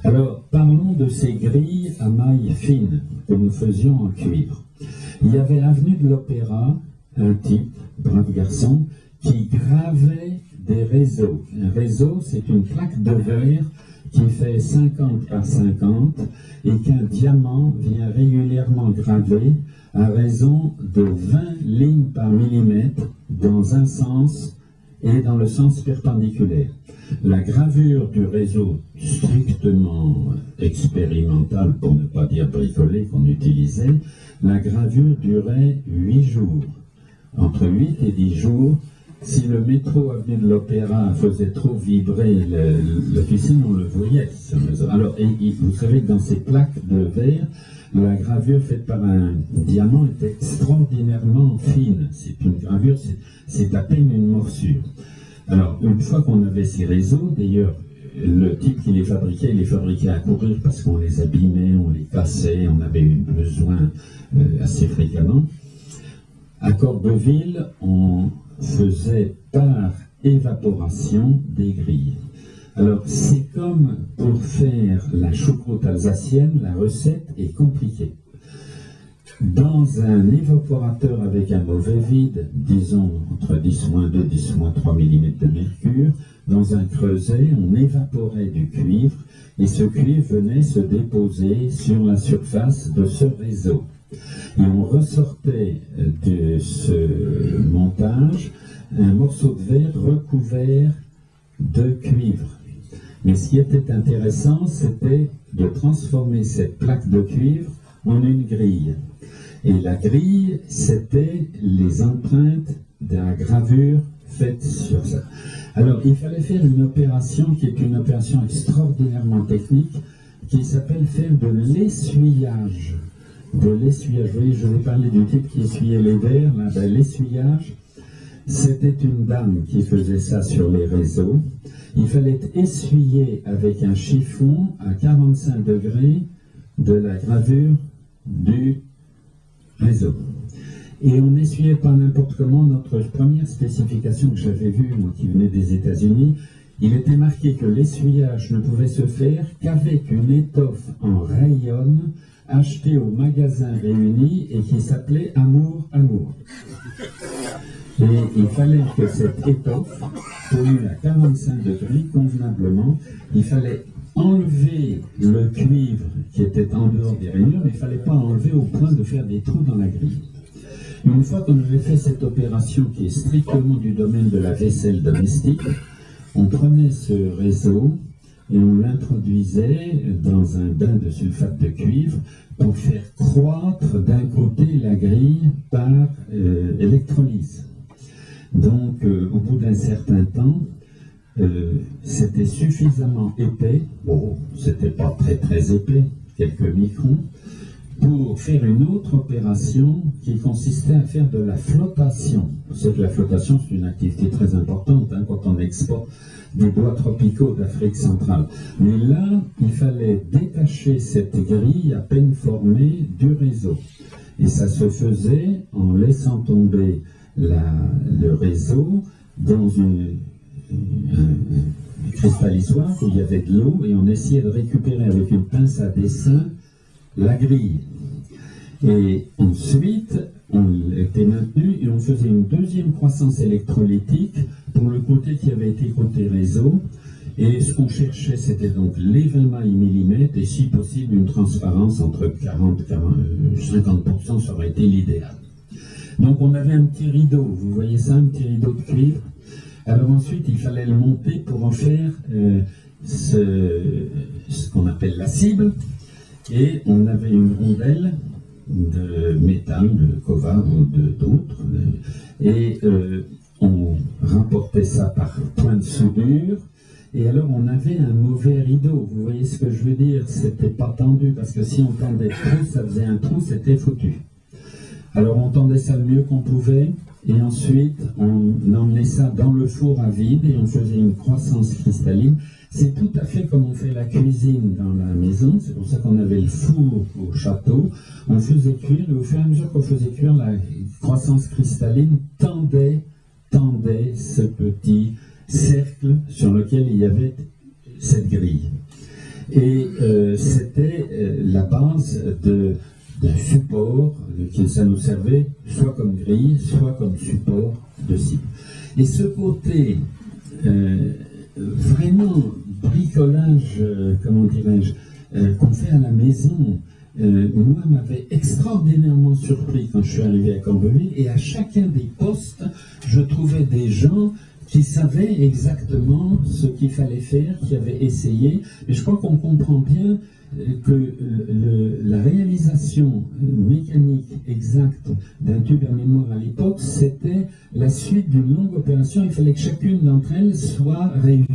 Alors, parlons de ces grilles à mailles fines que nous faisions en cuivre. Il y avait avenue de l'Opéra, un type, brave garçon, qui gravait des réseaux. Un réseau, c'est une plaque de verre qui fait 50 par 50 et qu'un diamant vient régulièrement graver à raison de 20 lignes par millimètre dans un sens et dans le sens perpendiculaire. La gravure du réseau strictement expérimental, pour ne pas dire bricolé, qu'on utilisait, la gravure durait 8 jours. Entre 8 et 10 jours, si le métro avenue de l'Opéra faisait trop vibrer l'officine, on le voyait. Alors, vous savez que dans ces plaques de verre, la gravure faite par un diamant est extraordinairement fine. C'est une gravure, c'est à peine une morsure. Alors, une fois qu'on avait ces réseaux, d'ailleurs, le type qui les fabriquait à courir parce qu'on les abîmait, on les cassait, on avait eu besoin assez fréquemment. À Corbeville, on faisait par évaporation des grilles. Alors, c'est comme pour faire la choucroute alsacienne, la recette est compliquée. Dans un évaporateur avec un mauvais vide, disons entre 10-2, 10-3 mm de mercure, dans un creuset, on évaporait du cuivre et ce cuivre venait se déposer sur la surface de ce réseau. Et on ressortait de ce montage un morceau de verre recouvert de cuivre. Mais ce qui était intéressant, c'était de transformer cette plaque de cuivre en une grille. Et la grille, c'était les empreintes de la gravure faite sur ça. Alors, il fallait faire une opération qui est une opération extraordinairement technique, qui s'appelle faire de l'essuyage. De l'essuyage. Vous voyez, je vais parler du type qui essuyait les verres. L'essuyage, c'était une dame qui faisait ça sur les réseaux. Il fallait essuyer avec un chiffon à 45 degrés de la gravure du réseau. Et on n'essuyait pas n'importe comment. Notre première spécification que j'avais vue, moi qui venais des États-Unis, il était marqué que l'essuyage ne pouvait se faire qu'avec une étoffe en rayon achetée au magasin Réuni et qui s'appelait Amour Amour. Et il fallait que cette étoffe tenue à 45 degrés convenablement, il fallait enlever le cuivre qui était en dehors des rainures, mais il ne fallait pas enlever au point de faire des trous dans la grille. Une fois qu'on avait fait cette opération qui est strictement du domaine de la vaisselle domestique, on prenait ce réseau et on l'introduisait dans un bain de sulfate de cuivre pour faire croître d'un côté la grille par électrolyse. Donc, au bout d'un certain temps, c'était suffisamment épais, bon, c'était pas très épais, quelques microns, pour faire une autre opération qui consistait à faire de la flottation. Vous savez que la flottation, c'est une activité très importante quand on exporte des bois tropicaux d'Afrique centrale. Mais là, il fallait détacher cette grille à peine formée du réseau. Et ça se faisait en laissant tomber le réseau dans une cristallissoire où il y avait de l'eau et on essayait de récupérer avec une pince à dessin la grille. Et ensuite, on était maintenu et on faisait une deuxième croissance électrolytique pour le côté qui avait été côté réseau. Et ce qu'on cherchait, c'était donc les 20 mailles millimètres et si possible une transparence entre 40 et 50%, ça aurait été l'idéal. Donc on avait un petit rideau, vous voyez ça, un petit rideau de cuivre. Alors ensuite, il fallait le monter pour en faire ce qu'on appelle la cible. Et on avait une rondelle de métal, de Cova ou d'autres. Et on rapportait ça par point de soudure. Et alors on avait un mauvais rideau. Vous voyez ce que je veux dire? C'était pas tendu parce que si on tendait trop, ça faisait un trou, c'était foutu. Alors on tendait ça le mieux qu'on pouvait. Et ensuite, on emmenait ça dans le four à vide et on faisait une croissance cristalline. C'est tout à fait comme on fait la cuisine dans la maison. C'est pour ça qu'on avait le four au château. On faisait cuire et au fur et à mesure qu'on faisait cuire, la croissance cristalline tendait ce petit cercle sur lequel il y avait cette grille. Et c'était la base d'un support que ça nous servait soit comme grille, soit comme support de cible. Et ce côté vraiment bricolage, comment dirais-je, qu'on fait à la maison, moi, m'avait extraordinairement surpris quand je suis arrivé à Corbeville, et à chacun des postes, je trouvais des gens qui savaient exactement ce qu'il fallait faire, qui avaient essayé. Et je crois qu'on comprend bien que la réalisation mécanique exacte d'un tube à mémoire à l'époque, c'était la suite d'une longue opération. Il fallait que chacune d'entre elles soit réussie.